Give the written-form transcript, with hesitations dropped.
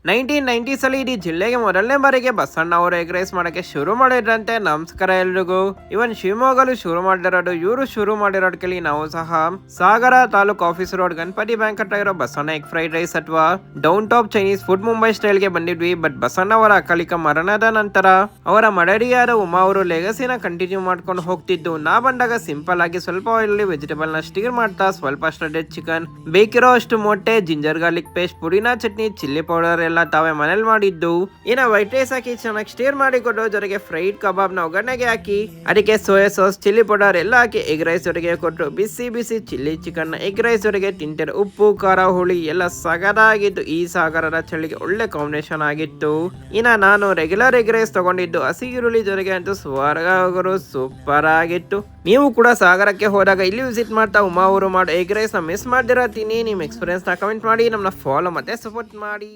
1990s ಅಲ್ಲಿ ಇಡೀ ಜಿಲ್ಲೆಗೆ ಮೊದಲನೇ ಬಾರಿಗೆ ಬಸಣ್ಣ ಅವರು ಎಗ್ ರೈಸ್ ಮಾಡಕ್ಕೆ ಶುರು ಮಾಡಿದ್ರಂತೆ. ನಮಸ್ಕಾರ ಎಲ್ರಿಗೂ. ಇವನ್ ಶಿವಮೊಗ್ಗಲು ಶುರು ಮಾಡಿರೋದು ಇವರು ಶುರು ಮಾಡಿರೋದ್ ಕೇಳಿ ನಾವು ಸಹ Sagar taluk office road Ganapati bank ಹತ್ರ ಇರೋ ಬಸಣ್ಣ ಎಗ್ ಫ್ರೈಡ್ ರೈಸ್ ಅಥವಾ down top Chinese food Mumbai style ಗೆ ಬಂದಿದ್ವಿ. ಬಟ್ ಬಸಣ್ಣ ಅವರ ಅಕಾಲಿಕ ಮರಣದ ನಂತರ ಅವರ ಮಡದಿಯಾದ ಉಮಾ ಅವರು ಲೆಗಸಿನ ಕಂಟಿನ್ಯೂ ಮಾಡ್ಕೊಂಡು ಹೋಗ್ತಿದ್ದು, ನಾ ಬಂದಾಗ ಸಿಂಪಲ್ ಆಗಿ ಸ್ವಲ್ಪ ಆಯಿಲ್ ವೆಜಿಟೇಬಲ್ ನ ಸ್ಟೀರ್ ಮಾಡ್ತಾ ಸ್ವಲ್ಪ ಶ್ರೆಡೆಡ್ ಚಿಕನ್, ಬೇಕಿರೋ ಅಷ್ಟು ಮೊಟ್ಟೆ, ಜಿಂಜರ್ ಗಾರ್ಲಿಕ್ ಪೇಸ್ಟ್, ಪುದೀನಾ ಚಟ್ನಿ, ಚಿಲ್ಲಿ ಪೌಡರ್ ಎಲ್ಲ ತಾವೇ ಮನೇಲಿ ಮಾಡಿದ್ದು. ಇನ್ನ ವೈಟ್ ರೈಸ್ ಹಾಕಿ ಚೆನ್ನಾಗಿ ಸ್ಟೀರ್ ಮಾಡಿ ಕೊಟ್ಟು ಜೊತೆಗೆ ಫ್ರೈಡ್ ಕಬಾಬ್ ನ ಒಗ್ಗರಣೆಗೆ ಹಾಕಿ ಅದಕ್ಕೆ ಸೋಯಾ ಸಾಸ್, ಚಿಲ್ಲಿ ಪೌಡರ್ ಎಲ್ಲ ಹಾಕಿ ಎಗ್ ರೈಸ್ ಜೊತೆಗೆ ಕೊಟ್ಟು ಬಿಸಿ ಬಿಸಿ ಚಿಲ್ಲಿ ಚಿಕನ್ ಎಗ್ ರೈಸ್ ಜೊತೆಗೆ ತಿಂತಾರೆ. ಉಪ್ಪು ಖಾರ ಹುಳಿ ಎಲ್ಲ ಸಗದಾಗಿತ್ತು. ಈ ಸಾಗರದ ಚಳಿಗೆ ಒಳ್ಳೆ ಕಾಂಬಿನೇಷನ್ ಆಗಿತ್ತು. ಇನ್ನ ನಾನು ರೆಗ್ಯುಲರ್ ಎಗ್ ರೈಸ್ ತಗೊಂಡಿದ್ದು ಹಸಿ ಈರುಳ್ಳಿ ಜೊತೆಗೆ ಅಂತೂ ಸ್ವರ್ಗ, ಸೂಪರ್ ಆಗಿತ್ತು. ನೀವು ಕೂಡ ಸಾಗರಕ್ಕೆ ಹೋದಾಗ ಇಲ್ಲಿ ವಿಸಿಟ್ ಮಾಡ್ತಾ ಉಮಾ ಅವರು ಮಾಡೋ ಎಗ್ ರೈಸ್ ನ ಮಿಸ್ ಮಾಡ್ದಿರ ತಿನ್ನಿ. ನಿಮ್ ಎಕ್ಸ್ಪೀರಿಯನ್ಸ್ ನ ಕಮೆಂಟ್ ಮಾಡಿ, ನಮ್ಮನ್ನ ಫಾಲೋ ಮತ್ತೆ ಸಪೋರ್ಟ್ ಮಾಡಿ.